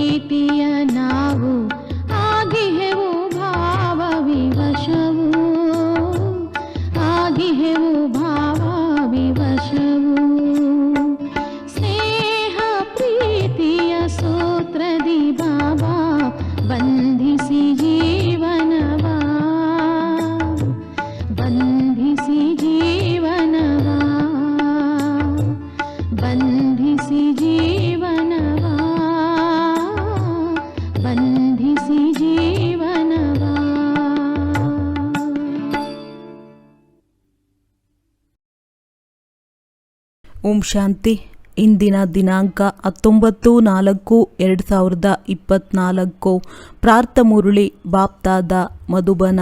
ಪ್ರೀತಿಯ ನಾವು ಆಗಿಹೆವು ಭಾವ ವಿವಶವು, ಆಗಿಹೆವು ಭಾವ ವಿವಶವು. ಸ್ನೇಹ ಪ್ರೀತಿಯ ಸೂತ್ರದಿ ಬಾಬಾ ಬಂಧಿಸಿ ಜೀವನವ, ಬಂಧಿಸಿ ಜೀವನವ, ಬಂಧಿಸಿ ಜೀವನವ, ಬಂಧಿಸಿ ಜೀವನವ. ಓಂ ಶಾಂತಿ. ಇಂದಿನ ದಿನಾಂಕ 19/4/2024. ಪ್ರಾರ್ಥಮುರಳಿ ಬಾಪ್ತಾದ ಮಧುಬನ.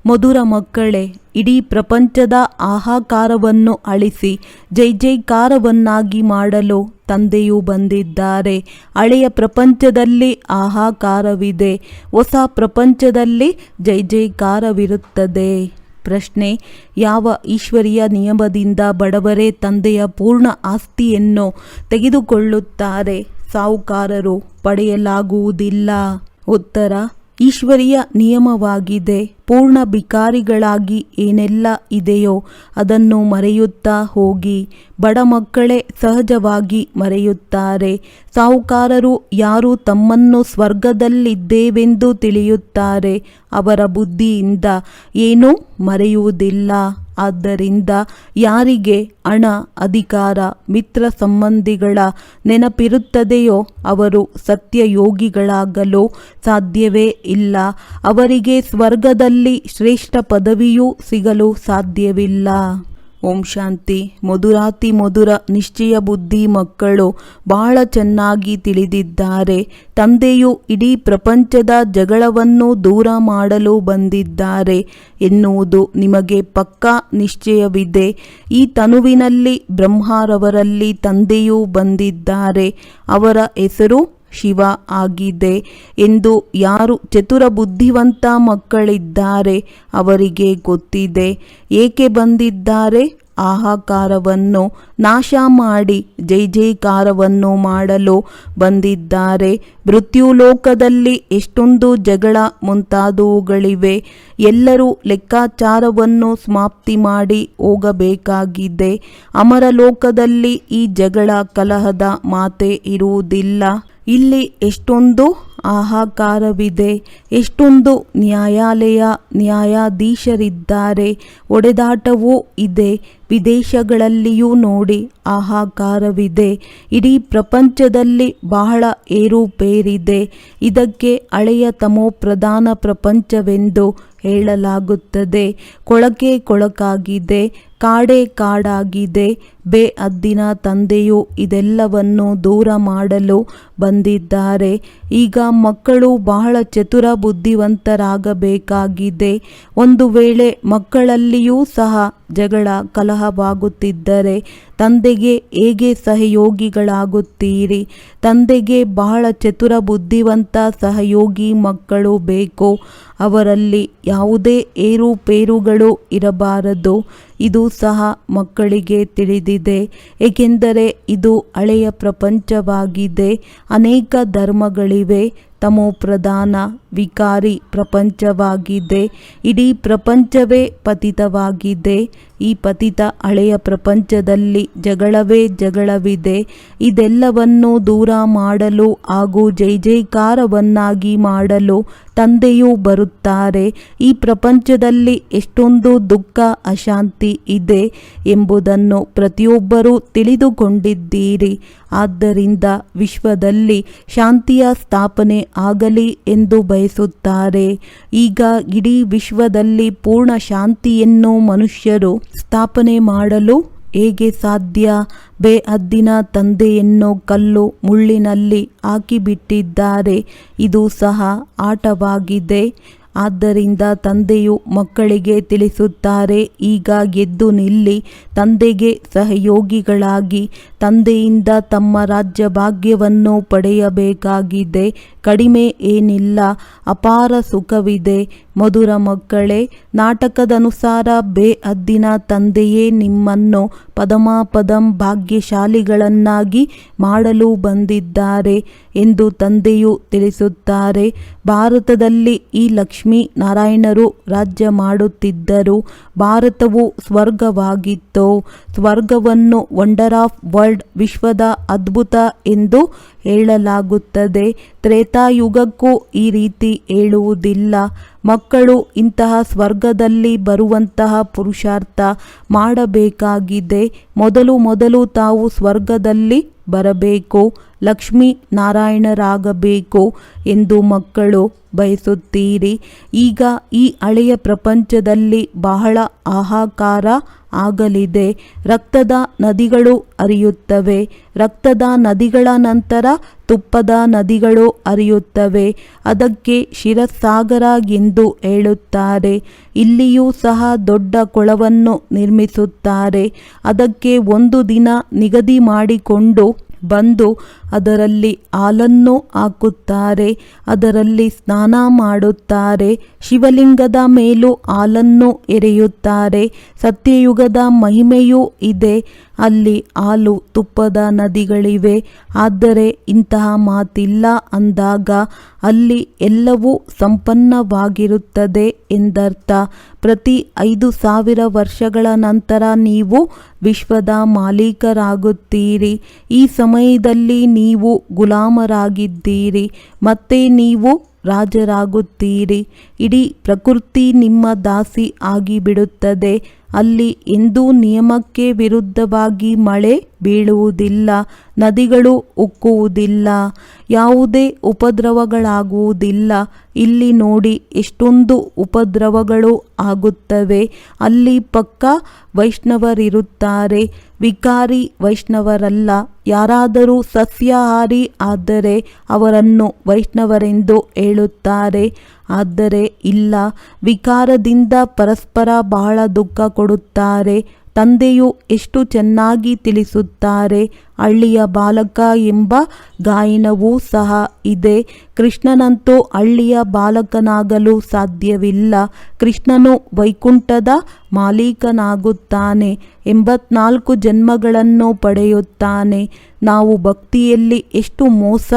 ಮಧುರ ಮಕ್ಕಳೇ, ಇಡೀ ಪ್ರಪಂಚದ ಆಹಾಕಾರವನ್ನು ಅಳಿಸಿ ಜೈ ಜೈಕಾರವನ್ನಾಗಿ ಮಾಡಲು ತಂದೆಯು ಬಂದಿದ್ದಾರೆ. ಹಳೆಯ ಪ್ರಪಂಚದಲ್ಲಿ ಆಹಾಕಾರವಿದೆ, ಹೊಸ ಪ್ರಪಂಚದಲ್ಲಿ ಜೈ ಜೈಕಾರವಿರುತ್ತದೆ. ಪ್ರಶ್ನೆ: ಯಾವ ಈಶ್ವರೀಯ ನಿಯಮದಿಂದ ಬಡವರೇ ತಂದೆಯ ಪೂರ್ಣ ಆಸ್ತಿಯನ್ನು ತೆಗೆದುಕೊಳ್ಳುತ್ತಾರೆ, ಸಾಹುಕಾರರು ಪಡೆಯಲಾಗುವುದಿಲ್ಲ? ಉತ್ತರ: ಈಶ್ವರೀಯ ನಿಯಮವಾಗಿದೆ. ಪೂರ್ಣ ಭಿಕಾರಿಗಳಾಗಿ ಏನೆಲ್ಲ ಇದೆಯೋ ಅದನ್ನು ಮರೆಯುತ್ತಾ ಹೋಗಿ. ಬಡ ಮಕ್ಕಳೇ ಸಹಜವಾಗಿ ಮರೆಯುತ್ತಾರೆ. ಸಾಹುಕಾರರು ಯಾರು ತಮ್ಮನ್ನು ಸ್ವರ್ಗದಲ್ಲಿದ್ದೇವೆಂದು ತಿಳಿಯುತ್ತಾರೆ, ಅವರ ಬುದ್ಧಿಯಿಂದ ಏನೂ ಮರೆಯುವುದಿಲ್ಲ. ಆದ್ದರಿಂದ ಯಾರಿಗೆ ಹಣ, ಅಧಿಕಾರ, ಮಿತ್ರ ಸಂಬಂಧಿಗಳ ನೆನಪಿರುತ್ತದೆಯೋ ಅವರು ಸತ್ಯಯೋಗಿಗಳಾಗಲು ಸಾಧ್ಯವೇ ಇಲ್ಲ. ಅವರಿಗೆ ಸ್ವರ್ಗದಲ್ಲಿ ಶ್ರೇಷ್ಠ ಪದವಿಯೂ ಸಿಗಲು ಸಾಧ್ಯವಿಲ್ಲ. ಓಂ ಶಾಂತಿ. ಮಧುರಾತಿ ಮಧುರ ನಿಶ್ಚಯ ಬುದ್ಧಿ ಮಕ್ಕಳು ಬಹಳ ಚೆನ್ನಾಗಿ ತಿಳಿದಿದ್ದಾರೆ. ತಂದೆಯು ಇಡೀ ಪ್ರಪಂಚದ ಜಗಳವನ್ನು ದೂರ ಮಾಡಲು ಬಂದಿದ್ದಾರೆ ಎನ್ನುವುದು ನಿಮಗೆ ಪಕ್ಕಾ ನಿಶ್ಚಯವಿದೆ. ಈ ತನುವಿನಲ್ಲಿ ಬ್ರಹ್ಮರವರಲ್ಲಿ ತಂದೆಯೂ ಬಂದಿದ್ದಾರೆ. ಅವರ ಹೆಸರು ಶಿವ ಆಗಿದೆ ಎಂದು ಯಾರು ಚತುರ ಬುದ್ಧಿವಂತ ಮಕ್ಕಳಿದ್ದಾರೆ ಅವರಿಗೆ ಗೊತ್ತಿದೆ. ಏಕೆ ಬಂದಿದ್ದಾರೆ? ಆಹಾಕಾರವನ್ನು ನಾಶ ಮಾಡಿ ಜೈ ಜೈಕಾರವನ್ನು ಮಾಡಲು ಬಂದಿದ್ದಾರೆ. ಮೃತ್ಯುಲೋಕದಲ್ಲಿ ಎಷ್ಟೊಂದು ಜಗಳ ಮುಂತಾದವುಗಳಿವೆ. ಎಲ್ಲರೂ ಲೆಕ್ಕಾಚಾರವನ್ನು ಸಮಾಪ್ತಿ ಮಾಡಿ ಹೋಗಬೇಕಾಗಿದೆ. ಅಮರಲೋಕದಲ್ಲಿ ಈ ಜಗಳ ಕಲಹದ ಮಾತೇ ಇರುವುದಿಲ್ಲ. ಇಲ್ಲಿ ಎಷ್ಟೊಂದು ಆಹಾಕಾರವಿದೆ, ಎಷ್ಟೊಂದು ನ್ಯಾಯಾಲಯ, ನ್ಯಾಯಾಧೀಶರಿದ್ದಾರೆ, ಒಡೆದಾಟವೂ ಇದೆ. ವಿದೇಶಗಳಲ್ಲಿಯೂ ನೋಡಿ ಆಹಾಕಾರವಿದೆ. ಇಡೀ ಪ್ರಪಂಚದಲ್ಲಿ ಬಹಳ ಏರುಪೇರಿದೆ. ಇದಕ್ಕೆ ಹಳೆಯ ತಮೋ ಪ್ರಧಾನ ಪ್ರಪಂಚವೆಂದು ಹೇಳಲಾಗುತ್ತದೆ. ಕೊಳಕೆ ಕೊಳಕಾಗಿದೆ, ಕಾಡೇ ಕಾಡಾಗಿದೆ. ಬೇಅದ್ದಿನ ತಂದೆಯು ಇದೆಲ್ಲವನ್ನು ದೂರ ಮಾಡಲು ಬಂದಿದ್ದಾರೆ. ಈಗ ಮಕ್ಕಳು ಬಹಳ ಚತುರ ಬುದ್ಧಿವಂತರಾಗಬೇಕಾಗಿದೆ. ಒಂದು ವೇಳೆ ಮಕ್ಕಳಲ್ಲಿಯೂ ಸಹ ಜಗಳ ಕಲಹವಾಗುತ್ತಿದ್ದರೆ ತಂದೆಗೆ ಹೇಗೆ ಸಹಯೋಗಿಗಳಾಗುತ್ತೀರಿ? ತಂದೆಗೆ ಬಹಳ ಚತುರ ಬುದ್ಧಿವಂತ ಸಹಯೋಗಿ ಮಕ್ಕಳು ಬೇಕು. ಅವರಲ್ಲಿ ಯಾವುದೇ ಏರುಪೇರುಗಳು ಇರಬಾರದು. ಇದು ಸಹ ಮಕ್ಕಳಿಗೆ ತಿಳಿದಿದೆ. ಏಕೆಂದರೆ ಇದು ಹಳೆಯ ಪ್ರಪಂಚವಾಗಿದೆ. ಅನೇಕ ಧರ್ಮಗಳಿವೆ. ತಮೋ ಪ್ರಧಾನ ವಿಕಾರಿ ಪ್ರಪಂಚವಾಗಿದೆ. ಇಡೀ ಪ್ರಪಂಚವೇ ಪತಿತವಾಗಿದೆ. ಈ ಪತಿತ ಹಳೆಯ ಪ್ರಪಂಚದಲ್ಲಿ ಜಗಳವೇ ಜಗಳವಿದೆ. ಇದೆಲ್ಲವನ್ನು ದೂರ ಮಾಡಲು ಹಾಗೂ ಜೈ ಜೈಕಾರವನ್ನಾಗಿ ಮಾಡಲು ತಂದೆಯೂ ಬರುತ್ತಾರೆ. ಈ ಪ್ರಪಂಚದಲ್ಲಿ ಎಷ್ಟೊಂದು ದುಃಖ, ಅಶಾಂತಿ ಇದೆ ಎಂಬುದನ್ನು ಪ್ರತಿಯೊಬ್ಬರೂ ತಿಳಿದುಕೊಂಡಿದ್ದೀರಿ. ಆದ್ದರಿಂದ ವಿಶ್ವದಲ್ಲಿ ಶಾಂತಿಯ ಸ್ಥಾಪನೆ ಆಗಲಿ ಎಂದು ಬಯಸುತ್ತಾರೆ. ಈಗ ಇಡೀ ವಿಶ್ವದಲ್ಲಿ ಪೂರ್ಣ ಶಾಂತಿಯನ್ನು ಮನುಷ್ಯರು ಸ್ಥಾಪನೆ ಮಾಡಲು ಹೇಗೆ ಸಾಧ್ಯ? ಬೇಅದ್ದಿನ ತಂದೆಯನ್ನು ಕಲ್ಲು ಮುಳ್ಳಿನಲ್ಲಿ ಹಾಕಿಬಿಟ್ಟಿದ್ದಾರೆ. ಇದು ಸಹ ಆಟವಾಗಿದೆ. ಆದ್ದರಿಂದ ತಂದೆಯು ಮಕ್ಕಳಿಗೆ ತಿಳಿಸುತ್ತಾರೆ, ಈಗ ಎದ್ದು ನಿಲ್ಲಿ, ತಂದೆಗೆ ಸಹಯೋಗಿಗಳಾಗಿ ತಂದೆಯಿಂದ ತಮ್ಮ ರಾಜ್ಯ ಭಾಗ್ಯವನ್ನು ಪಡೆಯಬೇಕಾಗಿದೆ. ಕಡಿಮೆ ಏನಿಲ್ಲ, ಅಪಾರ ಸುಖವಿದೆ. ಮಧುರ ಮಕ್ಕಳೇ, ನಾಟಕದನುಸಾರ ಬೇಹದ್ದಿನ ತಂದೆಯೇ ನಿಮ್ಮನ್ನು ಪದಮಾಪದಂ ಭಾಗ್ಯಶಾಲಿಗಳನ್ನಾಗಿ ಮಾಡಲು ಬಂದಿದ್ದಾರೆ ಎಂದು ತಂದೆಯು ತಿಳಿಸುತ್ತಾರೆ. ಭಾರತದಲ್ಲಿ ಈ ಲಕ್ಷ್ಮೀ ನಾರಾಯಣರು ರಾಜ್ಯ ಮಾಡುತ್ತಿದ್ದರು. ಭಾರತವು ಸ್ವರ್ಗವಾಗಿತ್ತು. ಸ್ವರ್ಗವನ್ನು ವಂಡರ್ ಆಫ್ ವರ್ಲ್ಡ್, ವಿಶ್ವದ ಅದ್ಭುತ ಎಂದು ಹೇಳಲಾಗುತ್ತದೆ. ತ್ರೇತಾಯುಗಕ್ಕೂ ಈ ರೀತಿ ಹೇಳುವುದಿಲ್ಲ. ಮಕ್ಕಳು ಇಂತಹ ಸ್ವರ್ಗದಲ್ಲಿ ಬರುವಂತಹ ಪುರುಷಾರ್ಥ ಮಾಡಬೇಕಾಗಿದೆ. ಮೊದಲು ತಾವು ಸ್ವರ್ಗದಲ್ಲಿ ಬರಬೇಕು, ಲಕ್ಷ್ಮೀ ನಾರಾಯಣರಾಗಬೇಕು ಎಂದು ಮಕ್ಕಳು ಬಯಸುತ್ತೀರಿ. ಈಗ ಈ ಹಳೆಯ ಪ್ರಪಂಚದಲ್ಲಿ ಬಹಳ ಹಾಹಾಕಾರ ಆಗಲಿದೆ. ರಕ್ತದ ನದಿಗಳು ಹರಿಯುತ್ತವೆ. ರಕ್ತದ ನದಿಗಳ ನಂತರ ತುಪ್ಪದ ನದಿಗಳು ಹರಿಯುತ್ತವೆ. ಅದಕ್ಕೆ ಕ್ಷೀರಸಾಗರ ಎಂದು ಹೇಳುತ್ತಾರೆ. ಇಲ್ಲಿಯೂ ಸಹ ದೊಡ್ಡ ಕೊಳವನ್ನು ನಿರ್ಮಿಸುತ್ತಾರೆ. ಅದಕ್ಕೆ ಒಂದು ದಿನ ನಿಗದಿ ಮಾಡಿಕೊಂಡು ಬಂದು ಅದರಲ್ಲಿ ಹಾಲನ್ನು ಹಾಕುತ್ತಾರೆ. ಅದರಲ್ಲಿ ಸ್ನಾನ ಮಾಡುತ್ತಾರೆ. ಶಿವಲಿಂಗದ ಮೇಲೂ ಹಾಲನ್ನು ಎರೆಯುತ್ತಾರೆ. ಸತ್ಯಯುಗದ ಮಹಿಮೆಯೂ ಇದೆ. ಅಲ್ಲಿ ಹಾಲು ತುಪ್ಪದ ನದಿಗಳಿವೆ. ಆದರೆ ಇಂತಹ ಮಾತಿಲ್ಲ ಅಂದಾಗ ಅಲ್ಲಿ ಎಲ್ಲವೂ ಸಂಪನ್ನವಾಗಿರುತ್ತದೆ ಎಂದರ್ಥ. ಪ್ರತಿ 5,000 ವರ್ಷಗಳ ನಂತರ ನೀವು ವಿಶ್ವದ ಮಾಲೀಕರಾಗುತ್ತೀರಿ. ಈ ಸಮಯದಲ್ಲಿ ನೀವು ಗುಲಾಮರಾಗಿದ್ದೀರಿ, ಮತ್ತೆ ನೀವು ರಾಜರಾಗುತ್ತೀರಿ. ಇಡೀ ಪ್ರಕೃತಿ ನಿಮ್ಮ ದಾಸಿ ಆಗಿಬಿಡುತ್ತದೆ. ಅಲ್ಲಿ ಎಂದೂ ನಿಯಮಕ್ಕೆ ವಿರುದ್ಧವಾಗಿ ಮಳೆ ಬೀಳುವುದಿಲ್ಲ, ನದಿಗಳು ಉಕ್ಕುವುದಿಲ್ಲ, ಯಾವುದೇ ಉಪದ್ರವಗಳಾಗುವುದಿಲ್ಲ. ಇಲ್ಲಿ ನೋಡಿ ಎಷ್ಟೊಂದು ಉಪದ್ರವಗಳು ಆಗುತ್ತವೆ. ಅಲ್ಲಿ ಪಕ್ಕ ವೈಷ್ಣವರಿರುತ್ತಾರೆ, ವಿಕಾರಿ ವೈಷ್ಣವರಲ್ಲ. ಯಾರಾದರೂ ಸಸ್ಯಾಹಾರಿ ಆದರೆ ಅವರನ್ನು ವೈಷ್ಣವರೆಂದು ಹೇಳುತ್ತಾರೆ. ಆದರೆ ಇಲ್ಲ, ವಿಕಾರದಿಂದ ಪರಸ್ಪರ ಬಹಳ ದುಃಖ ಕೊಡುತ್ತಾರೆ. ತಂದೆಯು ಎಷ್ಟು ಚೆನ್ನಾಗಿ ತಿಳಿಸುತ್ತಾರೆ. ಹಳ್ಳಿಯ ಬಾಲಕ ಎಂಬ ಗಾಯನವೂ ಸಹ ಇದೆ. ಕೃಷ್ಣನಂತೂ ಹಳ್ಳಿಯ ಬಾಲಕನಾಗಲು ಸಾಧ್ಯವಿಲ್ಲ. ಕೃಷ್ಣನು ವೈಕುಂಠದ ಮಾಲೀಕನಾಗುತ್ತಾನೆ. 84 ಜನ್ಮಗಳನ್ನು ಪಡೆಯುತ್ತಾನೆ. ನಾವು ಭಕ್ತಿಯಲ್ಲಿ ಎಷ್ಟು ಮೋಸ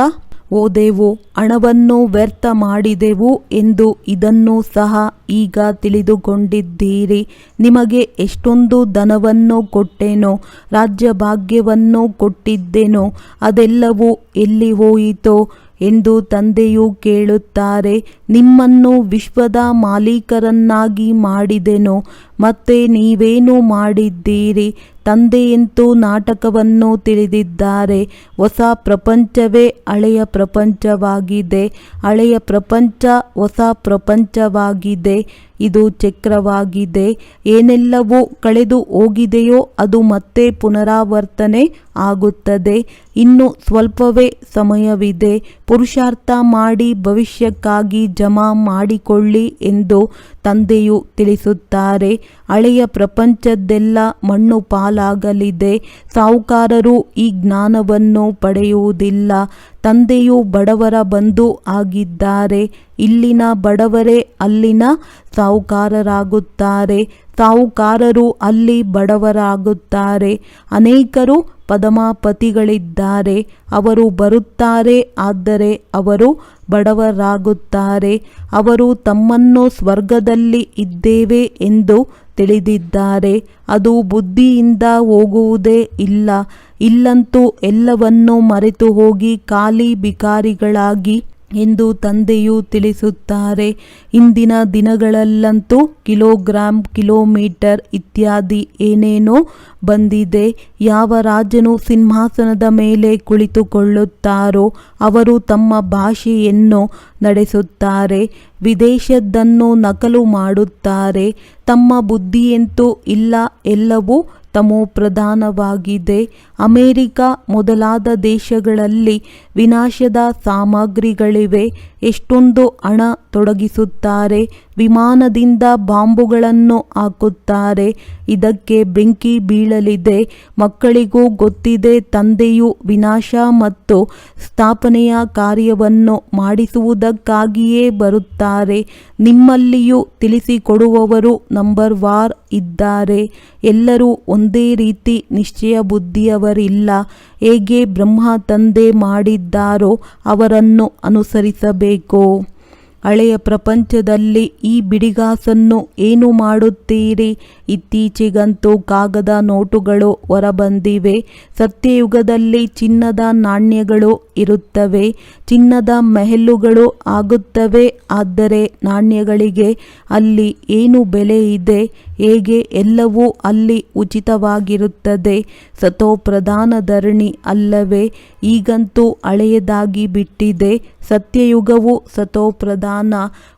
ಹೋದೆವು, ಹಣವನ್ನು ವ್ಯರ್ಥ ಮಾಡಿದೆವು ಎಂದು ಇದನ್ನು ಸಹ ಈಗ ತಿಳಿದುಕೊಂಡಿದ್ದೀರಿ. ನಿಮಗೆ ಎಷ್ಟೊಂದು ಧನವನ್ನು ಕೊಟ್ಟೆನೋ, ರಾಜ್ಯ ಭಾಗ್ಯವನ್ನು ಕೊಟ್ಟಿದ್ದೆನೋ, ಅದೆಲ್ಲವೂ ಎಲ್ಲಿ ಹೋಯಿತೋ ಎಂದು ತಂದೆಯು ಕೇಳುತ್ತಾರೆ. ನಿಮ್ಮನ್ನು ವಿಶ್ವದ ಮಾಲೀಕರನ್ನಾಗಿ ಮಾಡಿದೆನೋ, ಮತ್ತೆ ನೀವೇನು ಮಾಡಿದ್ದೀರಿ? ತಂದೆಯಂತೂ ನಾಟಕವನ್ನು ತಿಳಿದಿದ್ದಾರೆ. ಹೊಸ ಪ್ರಪಂಚವೇ ಹಳೆಯ ಪ್ರಪಂಚವಾಗಿದೆ. ಹಳೆಯ ಪ್ರಪಂಚ ಹೊಸ ಪ್ರಪಂಚವಾಗಿದೆ. ಇದು ಚಕ್ರವಾಗಿದೆ. ಏನೆಲ್ಲವೂ ಕಳೆದು ಹೋಗಿದೆಯೋ ಅದು ಮತ್ತೆ ಪುನರಾವರ್ತನೆ ಆಗುತ್ತದೆ. ಇನ್ನು ಸ್ವಲ್ಪವೇ ಸಮಯವಿದೆ. ಪುರುಷಾರ್ಥ ಮಾಡಿ ಭವಿಷ್ಯಕ್ಕಾಗಿ ಜಮಾ ಮಾಡಿಕೊಳ್ಳಿ ಎಂದು ತಂದೆಯು ತಿಳಿಸುತ್ತಾರೆ. ಹಳೆಯ ಪ್ರಪಂಚದ್ದೆಲ್ಲ ಮಣ್ಣು ಪಾಲಾಗಲಿದೆ. ಸಾಹುಕಾರರು ಈ ಜ್ಞಾನವನ್ನು ಪಡೆಯುವುದಿಲ್ಲ. ತಂದೆಯು ಬಡವರ ಬಂಧು ಆಗಿದ್ದಾರೆ. ಇಲ್ಲಿನ ಬಡವರೇ ಅಲ್ಲಿನ ಸಾಹುಕಾರರಾಗುತ್ತಾರೆ. ಸಾಹುಕಾರರು ಅಲ್ಲಿ ಬಡವರಾಗುತ್ತಾರೆ. ಅನೇಕರು ಪದಮಾಪತಿಗಳಿದ್ದಾರೆ. ಅವರು ಬರುತ್ತಾರೆ, ಆದರೆ ಅವರು ಬಡವರಾಗುತ್ತಾರೆ. ಅವರು ತಮ್ಮನ್ನು ಸ್ವರ್ಗದಲ್ಲಿ ಇದ್ದೇವೆ ಎಂದು ತಿಳಿದಿದ್ದಾರೆ. ಅದು ಬುದ್ಧಿಯಿಂದ ಹೋಗುವುದೇ ಇಲ್ಲ. ಇಲ್ಲಂತೂ ಎಲ್ಲವನ್ನೂ ಮರೆತು ಹೋಗಿ ಖಾಲಿ ಬಿಕಾರಿಗಳಾಗಿ ಎಂದು ತಂದೆಯು ತಿಳಿಸುತ್ತಾರೆ. ಇಂದಿನ ದಿನಗಳಲ್ಲಂತೂ ಕಿಲೋಗ್ರಾಮ್, ಕಿಲೋಮೀಟರ್ ಇತ್ಯಾದಿ ಏನೇನೋ ಬಂದಿದೆ. ಯಾವ ರಾಜನು ಸಿಂಹಾಸನದ ಮೇಲೆ ಕುಳಿತುಕೊಳ್ಳುತ್ತಾರೋ ಅವರು ತಮ್ಮ ಭಾಷೆಯನ್ನು ನಡೆಸುತ್ತಾರೆ. ವಿದೇಶದ್ದನ್ನು ನಕಲು ಮಾಡುತ್ತಾರೆ. ತಮ್ಮ ಬುದ್ಧಿಯಂತೂ ಇಲ್ಲ. ಎಲ್ಲವೂ ತಮೋ ಪ್ರಧಾನವಾಗಿದೆ. ಅಮೇರಿಕ ಮೊದಲಾದ ದೇಶಗಳಲ್ಲಿ ವಿನಾಶದ ಸಾಮಗ್ರಿಗಳಿವೆ. ಎಷ್ಟೊಂದು ಹಣ ತೊಡಗಿಸುತ್ತಾರೆ. ವಿಮಾನದಿಂದ ಬಾಂಬುಗಳನ್ನು ಹಾಕುತ್ತಾರೆ. ಇದಕ್ಕೆ ಬೆಂಕಿ ಬೀಳಲಿದೆ. ಮಕ್ಕಳಿಗೂ ಗೊತ್ತಿದೆ. ತಂದೆಯು ವಿನಾಶ ಮತ್ತು ಸ್ಥಾಪನೆಯ ಕಾರ್ಯವನ್ನು ಮಾಡಿಸುವುದಕ್ಕಾಗಿಯೇ ಬರುತ್ತಾರೆ. ನಿಮ್ಮಲ್ಲಿಯೂ ತಿಳಿಸಿಕೊಡುವವರು ನಂಬರ್ ವಾರ್ ಇದ್ದಾರೆ. ಎಲ್ಲರೂ ಒಂದೇ ರೀತಿ ನಿಶ್ಚಯ ಬುದ್ಧಿಯವರಿಲ್ಲ. ಹೇಗೆ ಬ್ರಹ್ಮ ತಂದೆ ಮಾಡಿದ್ದಾರೋ ಅವರನ್ನು ಅನುಸರಿಸಬೇಕು. ಹಳೆಯ ಪ್ರಪಂಚದಲ್ಲಿ ಈ ಬಿಡಿಗಾಸನ್ನು ಏನು ಮಾಡುತ್ತೀರಿ? ಇತ್ತೀಚೆಗಂತೂ ಕಾಗದ ನೋಟುಗಳು ಹೊರಬಂದಿವೆ. ಸತ್ಯಯುಗದಲ್ಲಿ ಚಿನ್ನದ ನಾಣ್ಯಗಳು ಇರುತ್ತವೆ. ಚಿನ್ನದ ಮೆಹಲುಗಳು ಆಗುತ್ತವೆ. ಆದರೆ ನಾಣ್ಯಗಳಿಗೆ ಅಲ್ಲಿ ಏನು ಬೆಲೆ ಇದೆ? ಹೇಗೆ ಎಲ್ಲವೂ ಅಲ್ಲಿ ಉಚಿತವಾಗಿರುತ್ತದೆ? ಸತೋಪ್ರಧಾನ ಧರಣಿ ಅಲ್ಲವೇ? ಈಗಂತೂ ಹಳೆಯದಾಗಿ ಬಿಟ್ಟಿದೆ. ಸತ್ಯಯುಗವು ಸತೋಪ್ರಧಾನ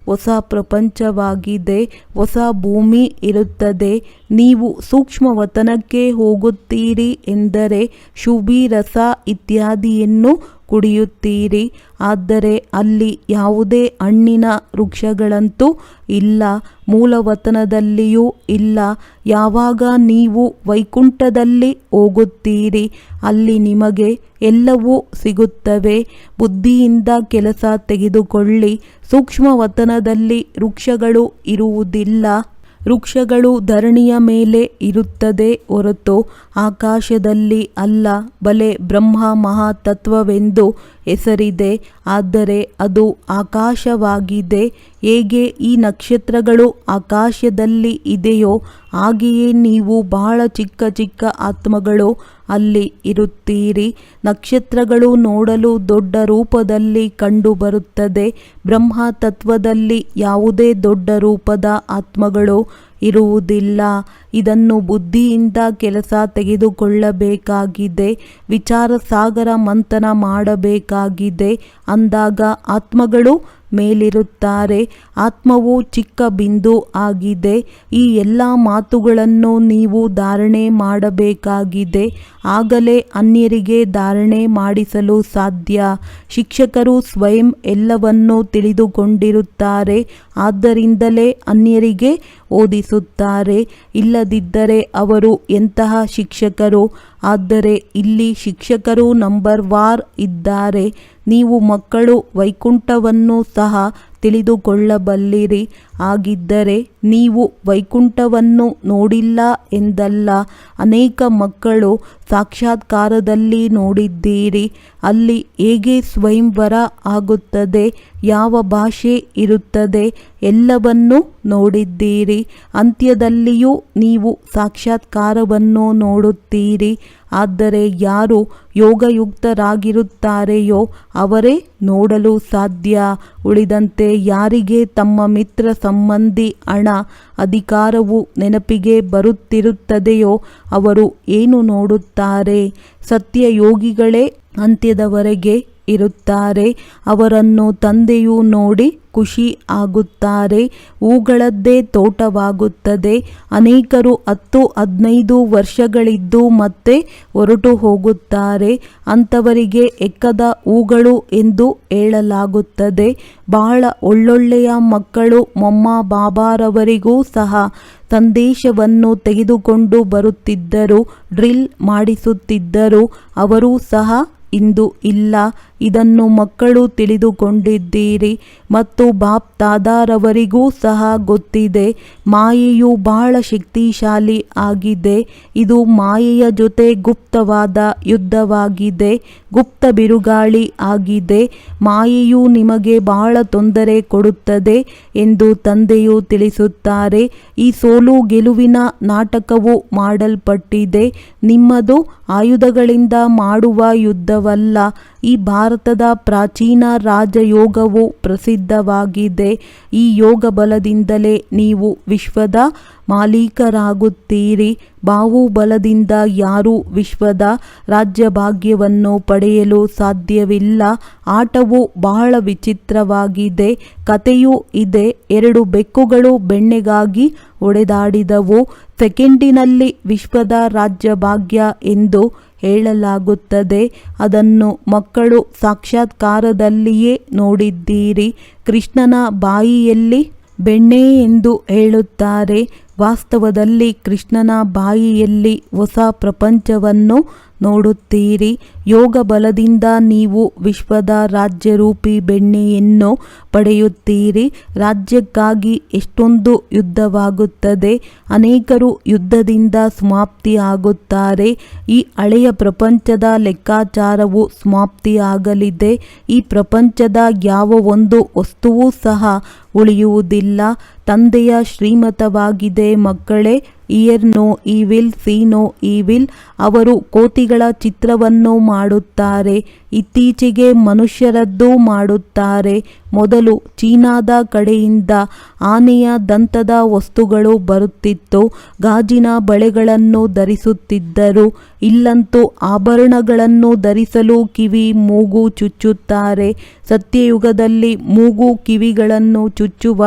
ಹೊಸ ಪ್ರಪಂಚವಾಗಿದೆ. ಹೊಸ ಭೂಮಿ ಇರುತ್ತದೆ. ನೀವು ಸೂಕ್ಷ್ಮವತನಕ್ಕೆ ಹೋಗುತ್ತೀರಿ ಎಂದರೆ ಶುಭಿ ರಸ ಇತ್ಯಾದಿಯನ್ನು ಕುಡಿಯುತ್ತೀರಿ. ಆದರೆ ಅಲ್ಲಿ ಯಾವುದೇ ಹಣ್ಣಿನ ವೃಕ್ಷಗಳಂತೂ ಇಲ್ಲ. ಮೂಲವತನದಲ್ಲಿಯೂ ಇಲ್ಲ. ಯಾವಾಗ ನೀವು ವೈಕುಂಠದಲ್ಲಿ ಹೋಗುತ್ತೀರಿ ಅಲ್ಲಿ ನಿಮಗೆ ಎಲ್ಲವೂ ಸಿಗುತ್ತವೆ. ಬುದ್ಧಿಯಿಂದ ಕೆಲಸ ತೆಗೆದುಕೊಳ್ಳಿ. ಸೂಕ್ಷ್ಮವತನದಲ್ಲಿ ವೃಕ್ಷಗಳು ಇರುವುದಿಲ್ಲ. ವೃಕ್ಷಗಳು ಧರಣಿಯ ಮೇಲೆ ಇರುತ್ತದೆ ಹೊರತು ಆಕಾಶದಲ್ಲಿ ಅಲ್ಲ. ಬಲೆ ಬ್ರಹ್ಮ ಮಹಾತತ್ವವೆಂದು ಹೆಸರಿದೆ. ಆದರೆ ಅದು ಆಕಾಶವಾಗಿದೆ. ಹೇಗೆ ಈ ನಕ್ಷತ್ರಗಳು ಆಕಾಶದಲ್ಲಿ ಇದೆಯೋ ಹಾಗೆಯೇ ನೀವು ಬಹಳ ಚಿಕ್ಕ ಚಿಕ್ಕ ಆತ್ಮಗಳು ಅಲ್ಲಿ ಇರುತ್ತೀರಿ. ನಕ್ಷತ್ರಗಳು ನೋಡಲು ದೊಡ್ಡ ರೂಪದಲ್ಲಿ ಕಂಡುಬರುತ್ತದೆ. ಬ್ರಹ್ಮ ತತ್ವದಲ್ಲಿ ಯಾವುದೇ ದೊಡ್ಡ ರೂಪದ ಆತ್ಮಗಳು ಇರುವುದಿಲ್ಲ. ಇದನ್ನು ಬುದ್ಧಿಯಿಂದ ಕೆಲಸ ತೆಗೆದುಕೊಳ್ಳಬೇಕಾಗಿದೆ. ವಿಚಾರ ಸಾಗರ ಮಂಥನ ಮಾಡಬೇಕಾಗಿದೆ. ಅಂದಾಗ ಆತ್ಮಗಳು ಮೇಲಿರುತ್ತಾರೆ. ಆತ್ಮವು ಚಿಕ್ಕ ಬಿಂದು ಆಗಿದೆ. ಈ ಎಲ್ಲ ಮಾತುಗಳನ್ನು ನೀವು ಧಾರಣೆ ಮಾಡಬೇಕಾಗಿದೆ. ಆಗಲೇ ಅನ್ಯರಿಗೆ ಧಾರಣೆ ಮಾಡಿಸಲು ಸಾಧ್ಯ. ಶಿಕ್ಷಕರು ಸ್ವಯಂ ಎಲ್ಲವನ್ನೂ ತಿಳಿದುಕೊಂಡಿರುತ್ತಾರೆ. ಆದ್ದರಿಂದಲೇ ಅನ್ಯರಿಗೆ ಓದಿಸುತ್ತಾರೆ. ಇಲ್ಲದಿದ್ದರೆ ಅವರು ಎಂತಹ ಶಿಕ್ಷಕರು? ಆದರೆ ಇಲ್ಲಿ ಶಿಕ್ಷಕರು ನಂಬರ್ ವಾರ್ ಇದ್ದಾರೆ. ನೀವು ಮಕ್ಕಳು ವೈಕುಂಠವನ್ನು ಸಹ ತಿಳಿದುಕೊಳ್ಳಬಲ್ಲಿರಿ. ಹಾಗಿದ್ದರೆ ನೀವು ವೈಕುಂಠವನ್ನು ನೋಡಿಲ್ಲ ಎಂದಲ್ಲ. ಅನೇಕ ಮಕ್ಕಳು ಸಾಕ್ಷಾತ್ಕಾರದಲ್ಲಿ ನೋಡಿದ್ದೀರಿ. ಅಲ್ಲಿ ಹೇಗೆ ಸ್ವಯಂವರ ಆಗುತ್ತದೆ, ಯಾವ ಭಾಷೆ ಇರುತ್ತದೆ ಎಲ್ಲವನ್ನೂ ನೋಡಿದ್ದೀರಿ. ಅಂತ್ಯದಲ್ಲಿಯೂ ನೀವು ಸಾಕ್ಷಾತ್ಕಾರವನ್ನು ನೋಡುತ್ತೀರಿ. ಆದರೆ ಯಾರು ಯೋಗಯುಕ್ತರಾಗಿರುತ್ತಾರೆಯೋ ಅವರೇ ನೋಡಲು ಸಾಧ್ಯ. ಉಳಿದಂತೆ ಯಾರಿಗೆ ತಮ್ಮ ಮಿತ್ರ ಸಂಬಂಧಿ ಹಣ ಅಧಿಕಾರವು ನೆನಪಿಗೆ ಬರುತ್ತಿರುತ್ತದೆಯೋ ಅವರು ಏನು ನೋಡುತ್ತಾರೆ? ಸತ್ಯಯೋಗಿಗಳೇ ಅಂತ್ಯದವರೆಗೆ ಇರುತ್ತಾರೆ. ಅವರನ್ನು ತಂದೆಯು ನೋಡಿ ಖುಷಿ ಆಗುತ್ತಾರೆ. ಹೂಗಳದ್ದೇ ತೋಟವಾಗುತ್ತದೆ. ಅನೇಕರು 10-15 ವರ್ಷಗಳಿದ್ದು ಮತ್ತೆ ಹೊರಟು ಹೋಗುತ್ತಾರೆ. ಅಂಥವರಿಗೆ ಎಕ್ಕದ ಹೂಗಳು ಎಂದು ಹೇಳಲಾಗುತ್ತದೆ. ಬಹಳ ಒಳ್ಳೊಳ್ಳೆಯ ಮಕ್ಕಳು ಮೊಮ್ಮ ಬಾಬಾರವರಿಗೂ ಸಹ ಸಂದೇಶವನ್ನು ತೆಗೆದುಕೊಂಡು ಬರುತ್ತಿದ್ದರು. ಡ್ರಿಲ್ ಮಾಡಿಸುತ್ತಿದ್ದರು. ಅವರೂ ಸಹ ಇಂದು ಇಲ್ಲ. ಇದನ್ನು ಮಕ್ಕಳು ತಿಳಿದುಕೊಂಡಿದ್ದೀರಿ. ಮತ್ತು ಬಾಪ್ ದಾದಾರವರಿಗೂ ಸಹ ಗೊತ್ತಿದೆ. ಮಾಯೆಯು ಬಹಳ ಶಕ್ತಿಶಾಲಿ ಆಗಿದೆ. ಇದು ಮಾಯೆಯ ಜೊತೆ ಗುಪ್ತವಾದ ಯುದ್ಧವಾಗಿದೆ. ಗುಪ್ತ ಬಿರುಗಾಳಿ ಆಗಿದೆ. ಮಾಯೆಯು ನಿಮಗೆ ಬಹಳ ತೊಂದರೆ ಕೊಡುತ್ತದೆ ಎಂದು ತಂದೆಯು ತಿಳಿಸುತ್ತಾರೆ. ಈ ಸೋಲು ಗೆಲುವಿನ ನಾಟಕವು ಮಾಡಲ್ಪಟ್ಟಿದೆ. ನಿಮ್ಮದು ಆಯುಧಗಳಿಂದ ಮಾಡುವ ಯುದ್ಧವಲ್ಲ. ಈ ಭಾರತದ ಪ್ರಾಚೀನ ರಾಜಯೋಗವು ಪ್ರಸಿದ್ಧವಾಗಿದೆ. ಈ ಯೋಗ ಬಲದಿಂದಲೇ ನೀವು ವಿಶ್ವದ ಮಾಲೀಕರಾಗುತ್ತೀರಿ. ಬಾಹುಬಲದಿಂದ ಯಾರೂ ವಿಶ್ವದ ರಾಜ್ಯಭಾಗ್ಯವನ್ನು ಪಡೆಯಲು ಸಾಧ್ಯವಿಲ್ಲ. ಆಟವು ಬಹಳ ವಿಚಿತ್ರವಾಗಿದೆ. ಕಥೆಯೂ ಇದೆ. 2 ಬೆಕ್ಕುಗಳು ಬೆಣ್ಣೆಗಾಗಿ ಹೊಡೆದಾಡಿದವು. ಸೆಕೆಂಡಿನಲ್ಲಿ ವಿಶ್ವದ ರಾಜ್ಯಭಾಗ್ಯ ಎಂದು ಹೇಳಲಾಗುತ್ತದೆ. ಅದನ್ನು ಮಕ್ಕಳು ಸಾಕ್ಷಾತ್ಕಾರದಲ್ಲಿಯೇ ನೋಡಿದ್ದೀರಿ. ಕೃಷ್ಣನ ಬಾಯಿಯಲ್ಲಿ ಬೆಣ್ಣೆ ಎಂದು ಹೇಳುತ್ತಾರೆ. ವಾಸ್ತವದಲ್ಲಿ ಕೃಷ್ಣನ ಬಾಯಿಯಲ್ಲಿ ಹೊಸ ಪ್ರಪಂಚವನ್ನು ನೋಡುತ್ತೀರಿ. ಯೋಗ ಬಲದಿಂದ ನೀವು ವಿಶ್ವದ ರಾಜ್ಯರೂಪಿ ಬೆಣ್ಣೆಯನ್ನು ಪಡೆಯುತ್ತೀರಿ. ರಾಜ್ಯಕ್ಕಾಗಿ ಎಷ್ಟೊಂದು ಯುದ್ಧವಾಗುತ್ತದೆ. ಅನೇಕರು ಯುದ್ಧದಿಂದ ಸಮಾಪ್ತಿಯಾಗುತ್ತಾರೆ. ಈ ಹಳೆಯ ಪ್ರಪಂಚದ ಲೆಕ್ಕಾಚಾರವು ಸಮಾಪ್ತಿಯಾಗಲಿದೆ. ಈ ಪ್ರಪಂಚದ ಯಾವ ಒಂದು ವಸ್ತುವೂ ಸಹ ಉಳಿಯುವುದಿಲ್ಲ. ತಂದೆಯ ಶ್ರೀಮತವಾಗಿದೆ, ಮಕ್ಕಳೇ, hear no evil, see no evil. ಅವರು ಕೋತಿಗಳ ಚಿತ್ರವನ್ನು ಮಾಡುತ್ತಾರೆ. ಇತ್ತೀಚೆಗೆ ಮನುಷ್ಯರದ್ದು ಮಾಡುತ್ತಾರೆ. ಮೊದಲು ಚೀನಾದ ಕಡೆಯಿಂದ ಆನೆಯ ದಂತದ ವಸ್ತುಗಳು ಬರುತ್ತಿತ್ತು. ಗಾಜಿನ ಬಳೆಗಳನ್ನು ಧರಿಸುತ್ತಿದ್ದರು. ಇಲ್ಲಂತೂ ಆಭರಣಗಳನ್ನು ಧರಿಸಲು ಕಿವಿ ಮೂಗು ಚುಚ್ಚುತ್ತಾರೆ. ಸತ್ಯಯುಗದಲ್ಲಿ ಮೂಗು ಕಿವಿಗಳನ್ನು ಚುಚ್ಚುವ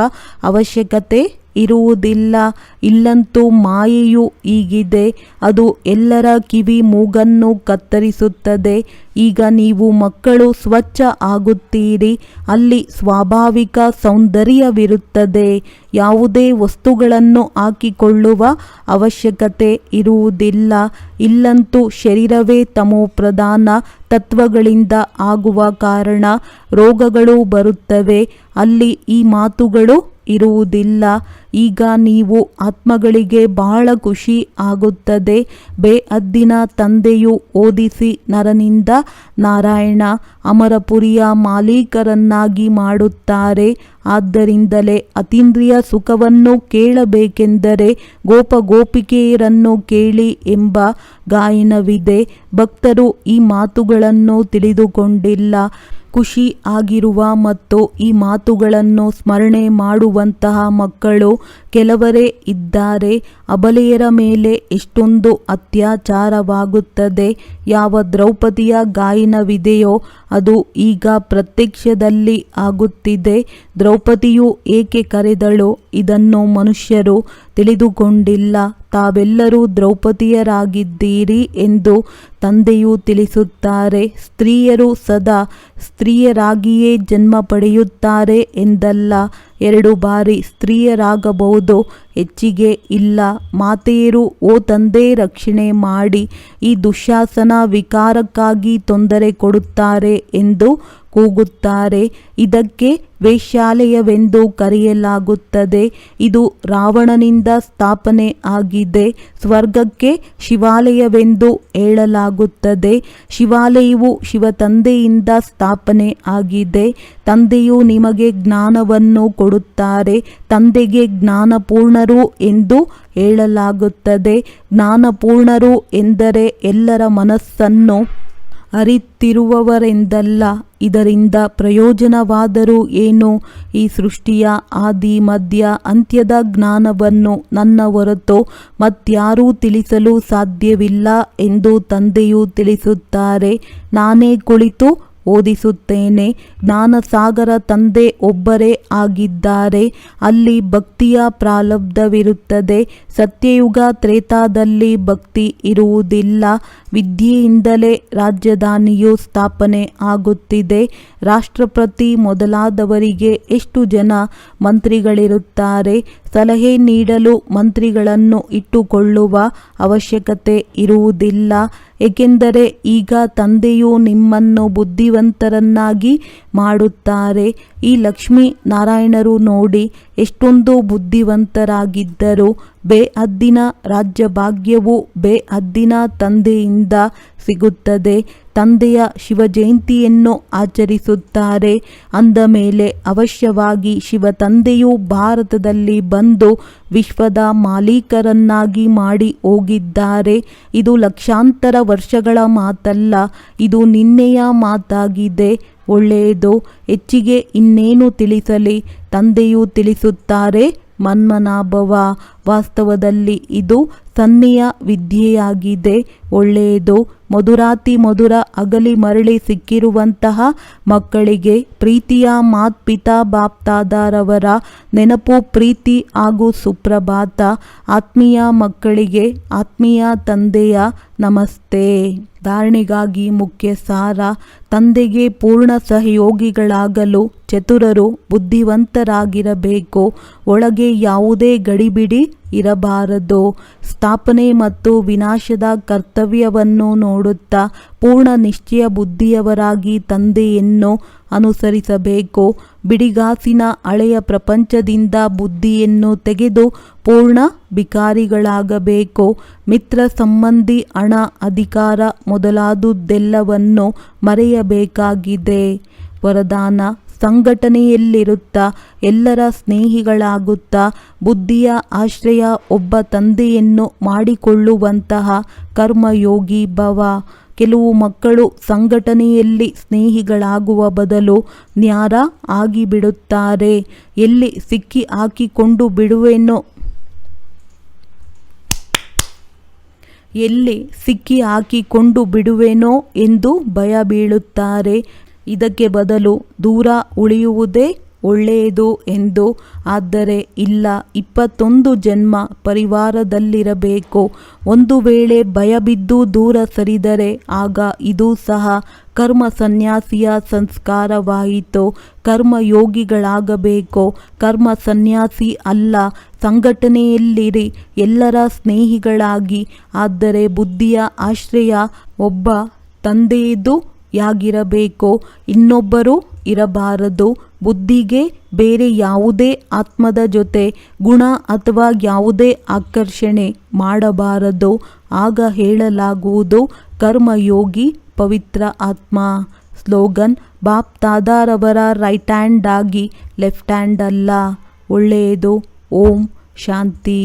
ಅವಶ್ಯಕತೆ ಇರುವುದಿಲ್ಲ. ಇಲ್ಲಂತೂ ಮಾಯೆಯು ಹೀಗಿದೆ, ಅದು ಎಲ್ಲರ ಕಿವಿ ಮೂಗನ್ನು ಕತ್ತರಿಸುತ್ತದೆ. ಈಗ ನೀವು ಮಕ್ಕಳು ಸ್ವಚ್ಛ ಆಗುತ್ತೀರಿ. ಅಲ್ಲಿ ಸ್ವಾಭಾವಿಕ ಸೌಂದರ್ಯವಿರುತ್ತದೆ. ಯಾವುದೇ ವಸ್ತುಗಳನ್ನು ಹಾಕಿಕೊಳ್ಳುವ ಅವಶ್ಯಕತೆ ಇರುವುದಿಲ್ಲ. ಇಲ್ಲಂತೂ ಶರೀರವೇ ತಮೋಪ್ರಧಾನ ತತ್ವಗಳಿಂದ ಆಗುವ ಕಾರಣ ರೋಗಗಳು ಬರುತ್ತವೆ. ಅಲ್ಲಿ ಈ ಮಾತುಗಳು ಇರುವುದಿಲ್ಲ. ಈಗ ನೀವು ಆತ್ಮಗಳಿಗೆ ಬಹಳ ಖುಷಿ ಆಗುತ್ತದೆ. ಬೇಅದ್ದಿನ ತಂದೆಯು ಓದಿಸಿ ನರನಿಂದ ನಾರಾಯಣ ಅಮರಪುರಿಯ ಮಾಲೀಕರನ್ನಾಗಿ ಮಾಡುತ್ತಾರೆ. ಆದ್ದರಿಂದಲೇ ಅತೀಂದ್ರಿಯ ಸುಖವನ್ನು ಕೇಳಬೇಕೆಂದರೆ ಗೋಪಿಕೆಯರನ್ನು ಕೇಳಿ ಎಂಬ ಗಾಯನವಿದೆ. ಭಕ್ತರು ಈ ಮಾತುಗಳನ್ನು ತಿಳಿದುಕೊಂಡಿಲ್ಲ. ಖುಷಿ ಆಗಿರುವ ಮತ್ತು ಈ ಮಾತುಗಳನ್ನು ಸ್ಮರಣೆ ಮಾಡುವಂತಹ ಮಕ್ಕಳು ಕೆಲವರೇ ಇದ್ದಾರೆ. ಅಬಲೆಯರ ಮೇಲೆ ಎಷ್ಟೊಂದು ಅತ್ಯಾಚಾರವಾಗುತ್ತದೆ. ಯಾವ ದ್ರೌಪದಿಯ ಗಾಯನವಿದೆಯೋ ಅದು ಈಗ ಪ್ರತ್ಯಕ್ಷದಲ್ಲಿ ಆಗುತ್ತಿದೆ. ದ್ರೌಪದಿಯು ಏಕೆ ಕರೆದಳು? ಇದನ್ನು ಮನುಷ್ಯರು ತಿಳಿದುಕೊಂಡಿಲ್ಲ. ತಾವೆಲ್ಲರೂ ದ್ರೌಪದಿಯರಾಗಿದ್ದೀರಿ ಎಂದು ತಂದೆಯು ತಿಳಿಸುತ್ತಾರೆ. ಸ್ತ್ರೀಯರು ಸದಾ ಸ್ತ್ರೀಯರಾಗಿಯೇ ಜನ್ಮ ಪಡೆಯುತ್ತಾರೆ ಎಂದಲ್ಲ. 2 ಬಾರಿ ಸ್ತ್ರೀಯರಾಗಬಹುದು, ಹೆಚ್ಚಿಗೆ ಇಲ್ಲ. ಮಾತೆಯರು, ಓ ತಂದೆ, ರಕ್ಷಣೆ ಮಾಡಿ, ಈ ದುಶ್ಯಾಸನ ವಿಕಾರಕ್ಕಾಗಿ ತೊಂದರೆ ಕೊಡುತ್ತಾರೆ ಎಂದು ಕೂಗುತ್ತಾರೆ. ಇದಕ್ಕೆ ವೇಶ್ಯಾಲಯವೆಂದು ಕರೆಯಲಾಗುತ್ತದೆ. ಇದು ರಾವಣನಿಂದ ಸ್ಥಾಪನೆ ಆಗಿದೆ. ಸ್ವರ್ಗಕ್ಕೆ ಶಿವಾಲಯವೆಂದು ಹೇಳಲಾಗುತ್ತದೆ. ಶಿವಾಲಯವು ಶಿವತಂದೆಯಿಂದ ಸ್ಥಾಪನೆ ಆಗಿದೆ. ತಂದೆಯು ನಿಮಗೆ ಜ್ಞಾನವನ್ನು ಕೊಡುತ್ತಾರೆ. ತಂದೆಗೆ ಜ್ಞಾನಪೂರ್ಣರು ಎಂದು ಹೇಳಲಾಗುತ್ತದೆ. ಜ್ಞಾನಪೂರ್ಣರು ಎಂದರೆ ಎಲ್ಲರ ಮನಸ್ಸನ್ನು ಅರಿತಿರುವವರೆಂದಲ್ಲ. ಇದರಿಂದ ಪ್ರಯೋಜನವಾದರೂ ಏನು? ಈ ಸೃಷ್ಟಿಯ ಆದಿ ಮಧ್ಯ ಅಂತ್ಯದ ಜ್ಞಾನವನ್ನು ನನ್ನ ಹೊರತು ಮತ್ಯಾರೂ ತಿಳಿಸಲು ಸಾಧ್ಯವಿಲ್ಲ ಎಂದು ತಂದೆಯು ತಿಳಿಸುತ್ತಾರೆ. ನಾನೇ ಕುಳಿತು ಓದಿಸುತ್ತೇನೆ. ಜ್ಞಾನಸಾಗರ ತಂದೆ ಒಬ್ಬರೇ ಆಗಿದ್ದಾರೆ. ಅಲ್ಲಿ ಭಕ್ತಿಯ ಪ್ರಾರಬ್ಧವಿರುತ್ತದೆ. ಸತ್ಯಯುಗ ತ್ರೇತಾದಲ್ಲಿ ಭಕ್ತಿ ಇರುವುದಿಲ್ಲ. ವಿದ್ಯೆಯಿಂದಲೇ ರಾಜಧಾನಿಯು ಸ್ಥಾಪನೆ ಆಗುತ್ತಿದೆ. ರಾಷ್ಟ್ರಪತಿ ಮೊದಲಾದವರಿಗೆ ಎಷ್ಟು ಜನ ಮಂತ್ರಿಗಳಿರುತ್ತಾರೆ? ಸಲಹೆ ನೀಡಲು ಮಂತ್ರಿಗಳನ್ನು ಇಟ್ಟುಕೊಳ್ಳುವ ಅವಶ್ಯಕತೆ ಇರುವುದಿಲ್ಲ. ಏಕೆಂದರೆ ಈಗ ತಂದೆಯು ನಿಮ್ಮನ್ನು ಬುದ್ಧಿವಂತರನ್ನಾಗಿ ಮಾಡುತ್ತಾರೆ. ಈ ಲಕ್ಷ್ಮೀ ನಾರಾಯಣರು ನೋಡಿ ಎಷ್ಟೊಂದು ಬುದ್ಧಿವಂತರಾಗಿದ್ದರು. ಬೇಅದ್ದಿನ ರಾಜ್ಯಭಾಗ್ಯವು ಬೇಅದ್ದಿನ ತಂದೆಯಿಂದ ಸಿಗುತ್ತದೆ. ತಂದೆಯ ಶಿವಜಯಂತಿಯನ್ನು ಆಚರಿಸುತ್ತಾರೆ. ಅಂದ ಮೇಲೆ ಅವಶ್ಯವಾಗಿ ಶಿವತಂದೆಯು ಭಾರತದಲ್ಲಿ ಬಂದು ವಿಶ್ವದ ಮಾಲೀಕರನ್ನಾಗಿ ಮಾಡಿ ಹೋಗಿದ್ದಾರೆ. ಇದು ಲಕ್ಷಾಂತರ ವರ್ಷಗಳ ಮಾತಲ್ಲ, ಇದು ನಿನ್ನೆಯ ಮಾತಾಗಿದೆ. ಒಳ್ಳೆಯದು. ಹೆಚ್ಚಿಗೆ ಇನ್ನೇನು ತಿಳಿಸಲಿ? ತಂದೆಯು ತಿಳಿಸುತ್ತಾರೆ, ಮನ್ಮನಾಭವ. ವಾಸ್ತವದಲ್ಲಿ ಇದು ಸನ್ನೆಯ ವಿದ್ಯೆಯಾಗಿದೆ. ಒಳ್ಳೆಯದು. ಮಧುರಾತಿ ಮಧುರ ಅಗಲಿ ಮರಳಿ ಸಿಕ್ಕಿರುವಂತಹ ಮಕ್ಕಳಿಗೆ ಪ್ರೀತಿಯ ಮಾತ್ಪಿತಾ ಬಾಪ್ತಾದರವರ ನೆನಪು, ಪ್ರೀತಿ ಹಾಗೂ ಸುಪ್ರಭಾತ. ಆತ್ಮೀಯ ಮಕ್ಕಳಿಗೆ ಆತ್ಮೀಯ ತಂದೆಯ ನಮಸ್ತೆ. ಧಾರಣೆಗಾಗಿ ಮುಖ್ಯ ಸಾರ: ತಂದೆಗೆ ಪೂರ್ಣ ಸಹಯೋಗಿಗಳಾಗಲು ಚತುರರು ಬುದ್ಧಿವಂತರಾಗಿರಬೇಕು. ಒಳಗೆ ಯಾವುದೇ ಗಡಿಬಿಡಿ ಇರಬಾರದು. ಸ್ಥಾಪನೆ ಮತ್ತು ವಿನಾಶದ ಕರ್ತವ್ಯವನ್ನು ನೋಡುತ್ತಾ ಪೂರ್ಣ ನಿಶ್ಚಯ ಬುದ್ಧಿಯವರಾಗಿ ತಂದೆಯನ್ನು ಅನುಸರಿಸಬೇಕು. ಬಿಡಿಗಾಸಿನ ಹಳೆಯ ಪ್ರಪಂಚದಿಂದ ಬುದ್ಧಿಯನ್ನು ತೆಗೆದು ಪೂರ್ಣ ಭಿಕಾರಿಗಳಾಗಬೇಕು. ಮಿತ್ರ ಸಂಬಂಧಿ, ಹಣ, ಅಧಿಕಾರ ಮೊದಲಾದುದೆಲ್ಲವನ್ನು ಮರೆಯಬೇಕಾಗಿದೆ. ವರದಾನ: ಸಂಘಟನೆಯಲ್ಲಿರುತ್ತಾ ಎಲ್ಲರ ಸ್ನೇಹಿಗಳಾಗುತ್ತಾ ಬುದ್ಧಿಯ ಆಶ್ರಯ ಒಬ್ಬ ತಂದೆಯನ್ನು ಮಾಡಿಕೊಳ್ಳುವಂತಹ ಕರ್ಮಯೋಗಿ ಭವ. ಕೆಲವು ಮಕ್ಕಳು ಸಂಘಟನೆಯಲ್ಲಿ ಸ್ನೇಹಿಗಳಾಗುವ ಬದಲು ನ್ಯಾರ ಆಗಿಬಿಡುತ್ತಾರೆ. ಎಲ್ಲಿ ಸಿಕ್ಕಿ ಹಾಕಿಕೊಂಡು ಬಿಡುವೆನೋ ಎಂದು ಭಯ ಬೀಳುತ್ತಾರೆ. ಇದಕ್ಕೆ ಬದಲು ದೂರ ಉಳಿಯುವುದೇ ಒಳ್ಳೆಯದು ಎಂದು. ಆದರೆ ಇಲ್ಲ, 21 ಜನ್ಮ ಪರಿವಾರದಲ್ಲಿರಬೇಕು. ಒಂದು ವೇಳೆ ಭಯಬಿದ್ದು ದೂರ ಸರಿದರೆ ಆಗ ಇದೂ ಸಹ ಕರ್ಮ ಸನ್ಯಾಸಿಯ ಸಂಸ್ಕಾರವಾಯಿತು. ಕರ್ಮಯೋಗಿಗಳಾಗಬೇಕು, ಕರ್ಮ ಸನ್ಯಾಸಿ ಅಲ್ಲ. ಸಂಘಟನೆಯಲ್ಲಿರಿ, ಎಲ್ಲರ ಸ್ನೇಹಿಗಳಾಗಿ. ಆದರೆ ಬುದ್ಧಿಯ ಆಶ್ರಯ ಒಬ್ಬ ತಂದೆಯದು ಯಾಗಿರಬೇಕು, ಇನ್ನೊಬ್ಬರು ಇರಬಾರದು. ಬುದ್ಧಿಗೆ ಬೇರೆ ಯಾವುದೇ ಆತ್ಮದ ಜೊತೆ ಗುಣ ಅಥವಾ ಯಾವುದೇ ಆಕರ್ಷಣೆ ಮಾಡಬಾರದು. ಆಗ ಹೇಳಲಾಗುವುದು ಕರ್ಮಯೋಗಿ ಪವಿತ್ರ ಆತ್ಮ. ಸ್ಲೋಗನ್: ಬಾಪ್ ದಾದಾರವರ ರೈಟ್ ಹ್ಯಾಂಡ್ ಆಗಿ ಲೆಫ್ಟ್ ಹ್ಯಾಂಡ್ ಅಲ್ಲ. ಒಳ್ಳೆಯದು. ಓಂ ಶಾಂತಿ.